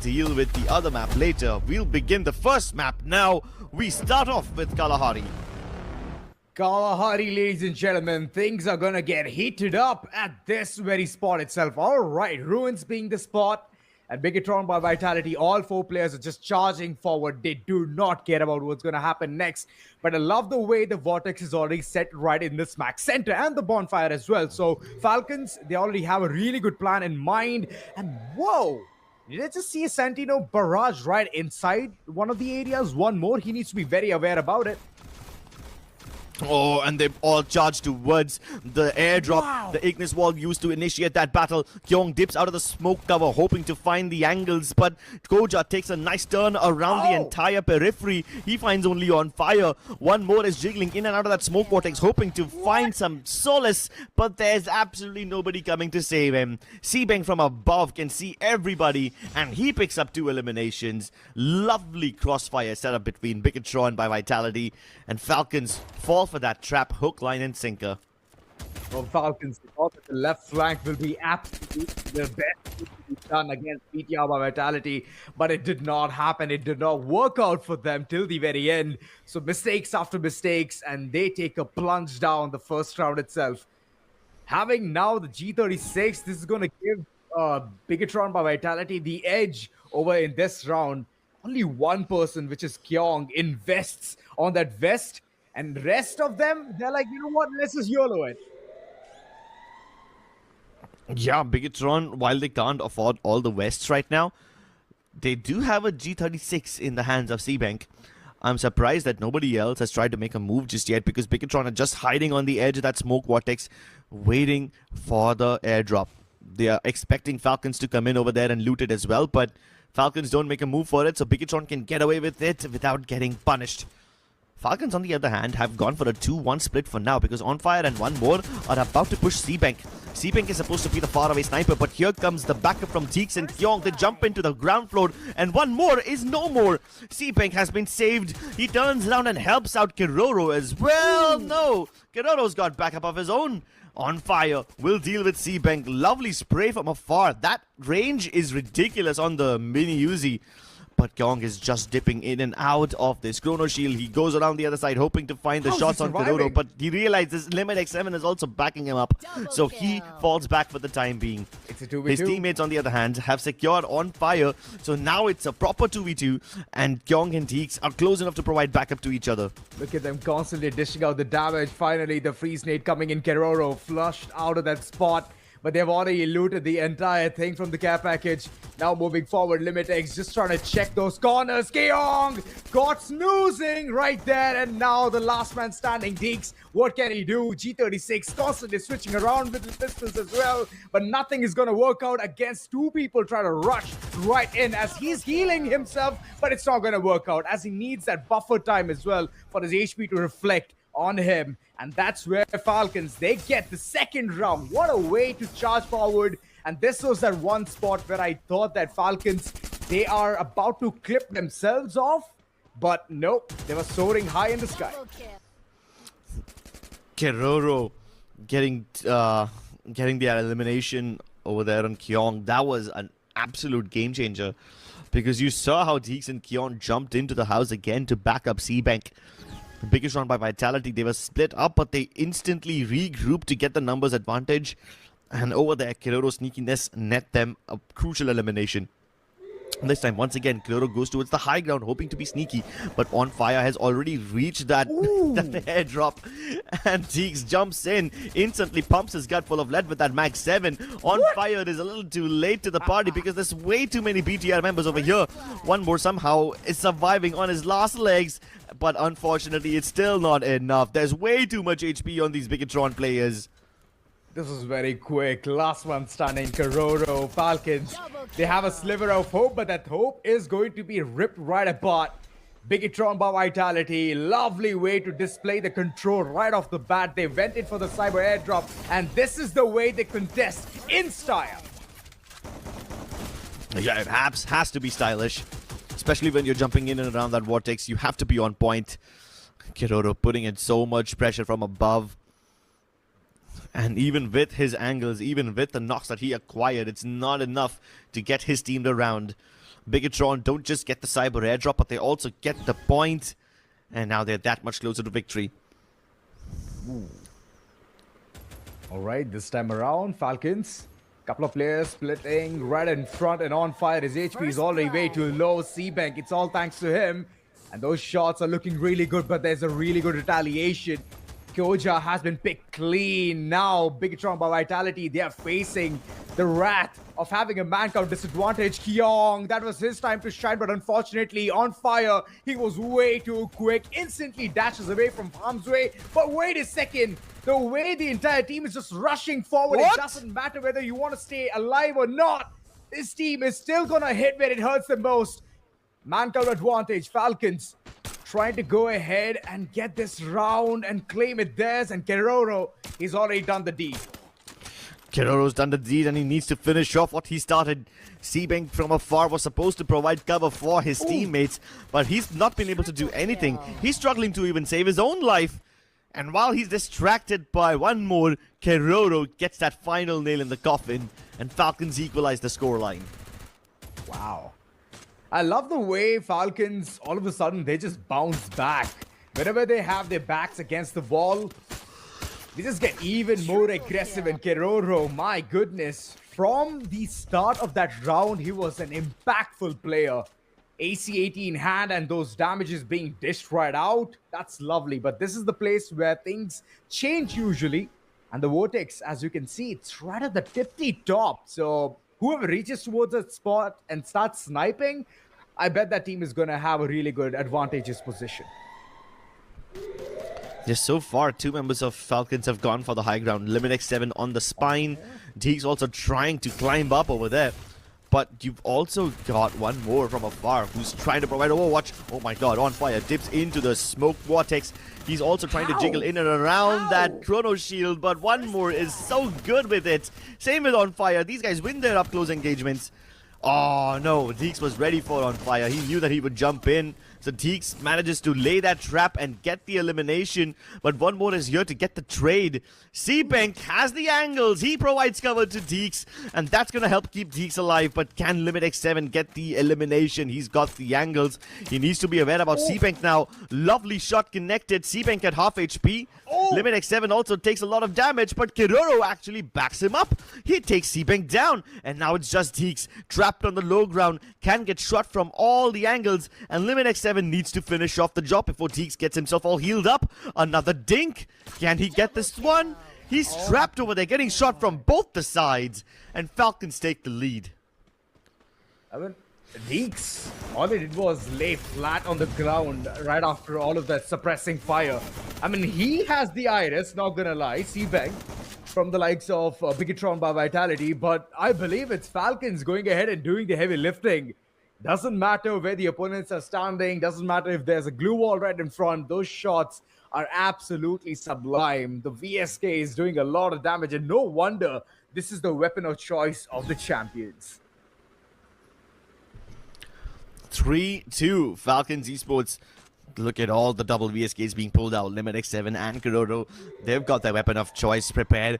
deal with the other map later. We'll begin the first map now. We start off with Kalahari. Kalahari, ladies and gentlemen, things are gonna get heated up at this very spot itself. Alright, Ruins being the spot, and Bigetron by Vitality, all four players are just charging forward. They do not care about what's gonna happen next. But I love the way the Vortex is already set right in the smack center, and the bonfire as well. So Falcons, they already have a really good plan in mind. And whoa! Did I just see a Santino barrage right inside one of the areas? One more, he needs to be very aware about it. Oh, and they all charge towards the airdrop. Wow. The Ignis wall used to initiate that battle. Kyong dips out of the smoke cover, hoping to find the angles, but Koja takes a nice turn around the entire periphery. He finds only on fire. One more is jiggling in and out of that smoke vortex, hoping to find some solace, but there's absolutely nobody coming to save him. Ffmai from above can see everybody, and he picks up 2 eliminations. Lovely crossfire setup between Bigetron by Vitality and Falcons fall for that trap, hook, line, and sinker. Well, Falcons thought that the left flank will be absolutely the best to be done against PTR by Vitality, but it did not happen. It did not work out for them till the very end. So mistakes after mistakes, and they take a plunge down the first round itself. Having now the G36, this is going to give Bigetron by Vitality the edge over in this round. Only one person, which is Kyong, invests on that vest. And the rest of them, they're like, you know what, let's just YOLO it. Yeah, Bigetron, while they can't afford all the vests right now, they do have a G36 in the hands of Ffmai. I'm surprised that nobody else has tried to make a move just yet, because Bigetron are just hiding on the edge of that smoke vortex, waiting for the airdrop. They are expecting Falcons to come in over there and loot it as well, but Falcons don't make a move for it, so Bigetron can get away with it without getting punished. Falcons, on the other hand, have gone for a 2-1 split for now, because On Fire and one more are about to push Ffmai. Ffmai is supposed to be the faraway sniper, but here comes the backup from Teeks and Kyong. They jump into the ground floor, and one more is no more. Ffmai has been saved. He turns around and helps out Kiroro as well. No, Kiroro's got backup of his own. On Fire will deal with Ffmai. Lovely spray from afar. That range is ridiculous on the mini Uzi. But Kyong is just dipping in and out of this Chrono Shield. He goes around the other side hoping to find the shots on Kiroro, but he realizes Limit X7 is also backing him up. So he falls back for the time being. It's a 2v2. His teammates, on the other hand, have secured On Fire. So now it's a proper 2v2, and Kyong and Teeks are close enough to provide backup to each other. Look at them constantly dishing out the damage. Finally, the freeze nade coming in. Kiroro flushed out of that spot. But they've already looted the entire thing from the care package. Now moving forward, Limit X just trying to check those corners. Kyong got snoozing right there. And now the last man standing, Deeks. What can he do? G36 constantly switching around with the pistols as well. But nothing is going to work out against 2 people trying to rush right in as he's healing himself. But it's not going to work out as he needs that buffer time as well for his HP to reflect on him. And that's where Falcons, they get the second round. What a way to charge forward. And this was that one spot where I thought that Falcons, they are about to clip themselves off. But nope, they were soaring high in the sky. Kiroro getting the elimination over there on Kyong. That was an absolute game changer, because you saw how Deeks and Kyong jumped into the house again to back up Ffmai. Bigetron by Vitality, they were split up, but they instantly regrouped to get the numbers advantage. And over there, Kiroro's sneakiness net them a crucial elimination. This time, once again, Kiroro goes towards the high ground, hoping to be sneaky. But On Fire has already reached that airdrop. And Teeks jumps in, instantly pumps his gut full of lead with that Mag 7. On Fire is a little too late to the party, because there's way too many BTR members over here. One more somehow is surviving on his last legs. But unfortunately, it's still not enough. There's way too much HP on these Bigetron players. This was very quick. Last one standing, Kiroro, Falcons. They have a sliver of hope, but that hope is going to be ripped right apart. Bigetron by Vitality. Lovely way to display the control right off the bat. They went in for the cyber airdrop, and this is the way they contest in style. Yeah, it has to be stylish. Especially when you're jumping in and around that vortex, you have to be on point. Kiroro putting in so much pressure from above. And even with his angles, even with the knocks that he acquired, it's not enough to get his team around. Bigetron don't just get the cyber airdrop, but they also get the point. And now they're that much closer to victory. All right, this time around, Falcons. Couple of players splitting right in front and on fire. His HP is already way too low. Ffmai, it's all thanks to him. And those shots are looking really good, but there's a really good retaliation. Koja has been picked clean. Now, Bigetron by Vitality, they are facing the wrath of having a man count disadvantage. Kyong, that was his time to shine, but unfortunately, on fire, he was way too quick. Instantly dashes away from harm's way. But wait a second. The way the entire team is just rushing forward, What? It doesn't matter whether you want to stay alive or not. This team is still going to hit where it hurts the most. Man count advantage, Falcons trying to go ahead and get this round and claim it theirs. And Keroro, he's already done the deed. Keroro's done the deed and he needs to finish off what he started. Ffmai from afar was supposed to provide cover for his teammates, but he's not been able to do anything. He's struggling to even save his own life. And while he's distracted by one more, Keroro gets that final nail in the coffin, and Falcons equalize the scoreline. Wow. I love the way Falcons, all of a sudden, they just bounce back. Whenever they have their backs against the wall, they just get even more aggressive. And Keroro, my goodness, from the start of that round, he was an impactful player. AC-80 in hand and those damages being dished right out. That's lovely. But this is the place where things change usually. And the Vortex, as you can see, it's right at the tippy top. So whoever reaches towards that spot and starts sniping, I bet that team is going to have a really good advantageous position. Just so far, 2 members of Falcons have gone for the high ground. Liminex7 on the spine. Deek's also trying to climb up over there. But you've also got one more from afar who's trying to provide overwatch. Oh my god, on fire. Dips into the smoke vortex. He's also trying to jiggle in and around that chrono shield. But one more is so good with it. Same with on fire. These guys win their up-close engagements. Oh no, Deeks was ready for on fire. He knew that he would jump in. So Deeks manages to lay that trap and get the elimination. But one more is here to get the trade. Ffmai has the angles. He provides cover to Deeks. And that's going to help keep Deeks alive. But can Liminex7 get the elimination? He's got the angles. He needs to be aware about Ffmai now. Lovely shot connected. Ffmai at half HP. Liminex7 also takes a lot of damage. But Keroro actually backs him up. He takes Ffmai down. And now it's just Deeks trapped on the low ground. Can get shot from all the angles. And Liminex7 needs to finish off the job before Deeks gets himself all healed up. Another dink. Can he get this one? He's trapped over there, getting shot from both the sides. And Falcons take the lead. I mean, Deeks, all they did was lay flat on the ground right after all of that suppressing fire. I mean, he has the iris, not gonna lie, Ffmai, from the likes of Bigetron by Vitality, but I believe it's Falcons going ahead and doing the heavy lifting. Doesn't matter where the opponents are standing, doesn't matter if there's a glue wall right in front, those shots are absolutely sublime. The VSK is doing a lot of damage, and no wonder this is the weapon of choice of the champions. 3-2 Falcons Esports. Look at all the double VSKs being pulled out. Liminex7 and Keroro, they've got their weapon of choice prepared.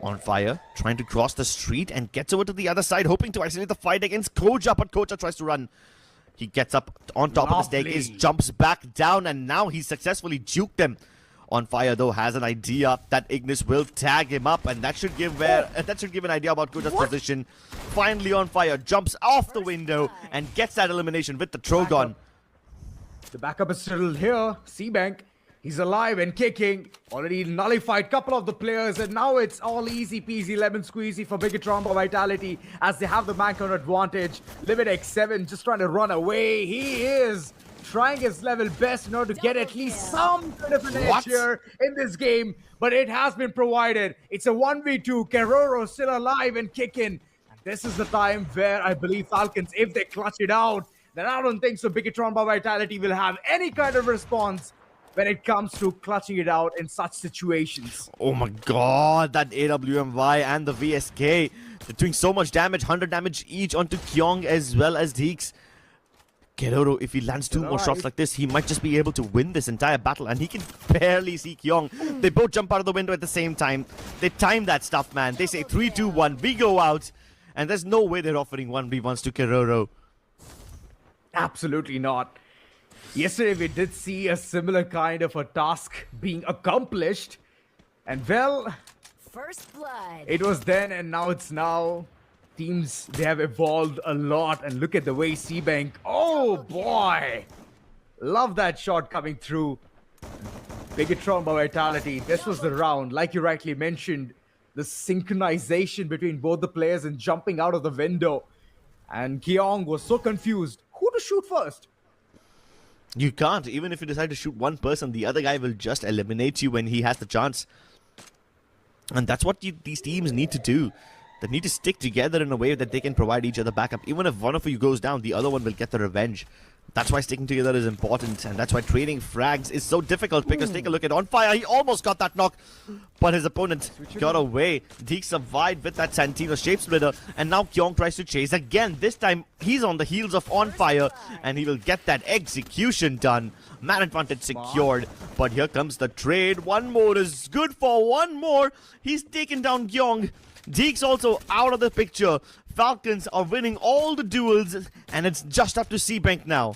On fire, trying to cross the street and gets over to the other side, hoping to isolate the fight against Koja, but Koja tries to run. He gets up on top of the staircase, jumps back down, and now he's successfully juked them. On fire, though, has an idea that Ignis will tag him up, and that should give an idea about Koja's position. Finally, on fire, jumps off the window and gets that elimination with the Trogon. The backup is still here. Ffmai, he's alive and kicking. Already nullified couple of the players, and now it's all easy peasy lemon squeezy for Bigetron by Vitality as they have the man count advantage. Liminex7 just trying to run away. He is trying his level best in order to get at least some kind of an edge here in this game, but it has been provided. It's a 1v2. Keroro still alive and kicking. And this is the time where I believe Falcons, if they clutch it out, then I don't think so Bigetron by Vitality will have any kind of response when it comes to clutching it out in such situations. Oh my god, that AWMY and the VSK. They're doing so much damage, 100 damage each onto Kyong as well as Deeks. Keroro, if he lands 2 more shots like this, he might just be able to win this entire battle, and he can barely see Kyong. They both jump out of the window at the same time. They time that stuff, man. They say 3, 2, 1, we go out. And there's no way they're offering 1v1s to Keroro. Absolutely not. Yesterday, we did see a similar kind of a task being accomplished. And well, First blood. it was then and now it's now. Teams, they have evolved a lot. And look at the way Ffmai. Oh boy! Love that shot coming through. Bigetron by Vitality. This was the round. Like you rightly mentioned, the synchronization between both the players and jumping out of the window. And Kyong was so confused. Who to shoot first? You can't. Even if you decide to shoot one person, the other guy will just eliminate you when he has the chance. And that's what these teams need to do. They need to stick together in a way that they can provide each other backup. Even if one of you goes down, the other one will get the revenge. That's why sticking together is important, and that's why trading frags is so difficult, because take a look at On Fire. He almost got that knock, but his opponent got away. Deke survived with that Santino Shape Splitter, and now Kyong tries to chase again. This time, he's on the heels of On Fire, and he will get that execution done. Man advantage secured, but here comes the trade. One more is good for one more. He's taken down Kyong. Deke's also out of the picture. Falcons are winning all the duels, and it's just up to Ffmai now.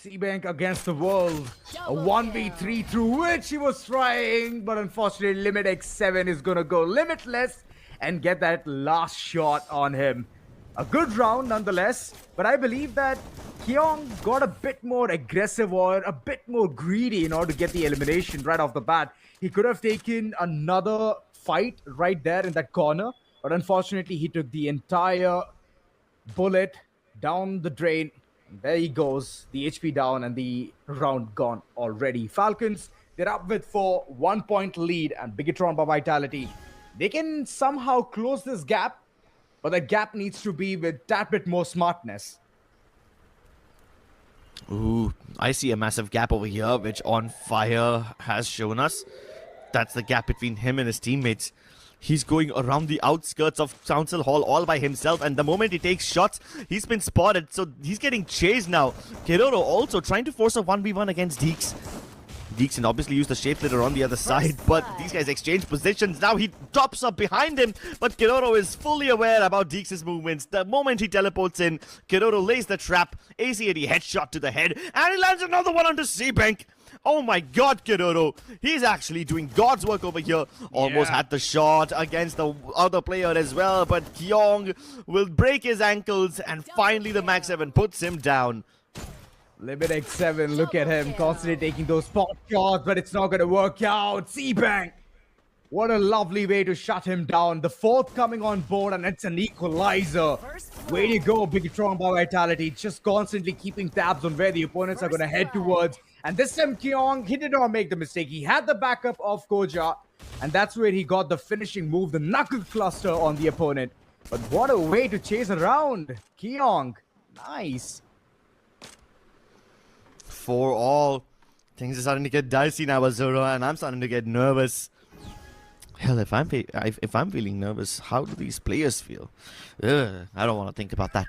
Ffmai against the world. A 1v3 through which he was trying, but unfortunately Limit X7 is gonna go limitless and get that last shot on him. A good round nonetheless, but I believe that Kyong got a bit more aggressive or a bit more greedy in order to get the elimination right off the bat. He could have taken another fight right there in that corner, but unfortunately he took the entire bullet down the drain. And there he goes, the HP down and the round gone already. Falcons, they're up with 4, 1 point lead, and Bigetron by Vitality. They can somehow close this gap, but the gap needs to be with that bit more smartness. Ooh, I see a massive gap over here, which On Fire has shown us. That's the gap between him and his teammates. He's going around the outskirts of Council Hall all by himself, and the moment he takes shots, he's been spotted, so he's getting chased now. Keroro also trying to force a 1v1 against Deeks. Deeks can obviously use the Shapesplitter on the other side, but these guys exchange positions. Now he drops up behind him, but Keroro is fully aware about Deeks' movements. The moment he teleports in, Keroro lays the trap, AC-80 headshot to the head, and he lands another one onto Ffmai. Oh my god, Keroro. He's actually doing God's work over here. Almost had the shot against the other player as well, but Kyong will break his ankles, and finally the Max 7 puts him down. Limit X7, look at him, constantly taking those spot shots, but it's not going to work out. Ffmai, what a lovely way to shut him down. The fourth coming on board, and it's an equalizer. Way to go, Bigetron by Vitality. Just constantly keeping tabs on where the opponents are going to head towards. And this time, Kyong, he did not make the mistake. He had the backup of Koja, and that's where he got the finishing move, the knuckle cluster on the opponent. But what a way to chase around. Kyong, nice. For all, things are starting to get dicey now, Azura, and I'm starting to get nervous. Hell, if I'm feeling nervous, how do these players feel? Ugh, I don't want to think about that.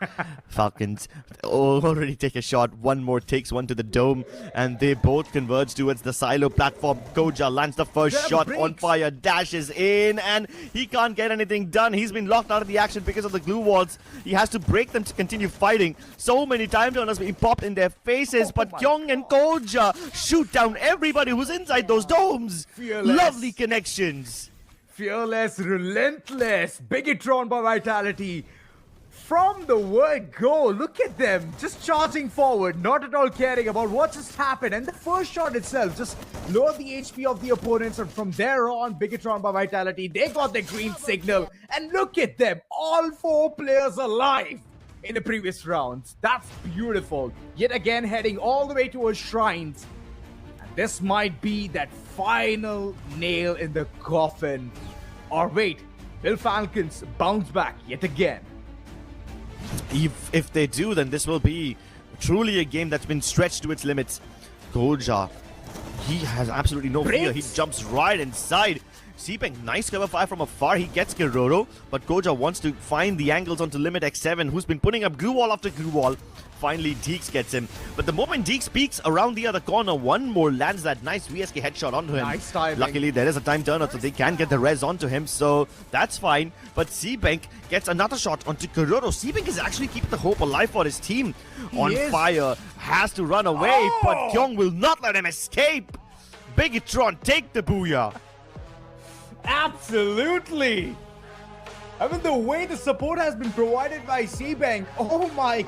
Falcons already take a shot. One more takes one to the dome, and they both converge towards the silo platform. Koja lands the first shot. On Fire dashes in, and he can't get anything done. He's been locked out of the action because of the glue walls. He has to break them to continue fighting. So many time turners being popped in their faces, but Kyong and Koja shoot down everybody who's inside those domes. Fearless. Lovely connections. Fearless, relentless, Bigetron by Vitality. From the word go, look at them, just charging forward, not at all caring about what just happened. And the first shot itself just lowered the HP of the opponents, and from there on, Bigetron by Vitality, they got the green signal. And look at them, all 4 players alive in the previous rounds. That's beautiful. Yet again, heading all the way towards Shrines. This might be that final nail in the coffin. Or wait, will Falcons bounce back yet again? If they do, then this will be truly a game that's been stretched to its limits. Koja, he has absolutely no fear. He jumps right inside. Seabank, nice cover fire from afar. He gets Keroro, but Koja wants to find the angles onto Limit X7, who's been putting up glue wall after glue wall. Finally, Deeks gets him. But the moment Deeks peeks around the other corner, one more lands that nice VSK headshot onto him. Nice timing. Luckily, there is a time turner, so they can get the res onto him, so that's fine. But Seabank gets another shot onto Keroro. Seabank is actually keeping the hope alive for his team. On fire, has to run away, but Kyung will not let him escape. Bigetron, take the booyah. Absolutely. I mean, the way the support has been provided by Seabank. Oh my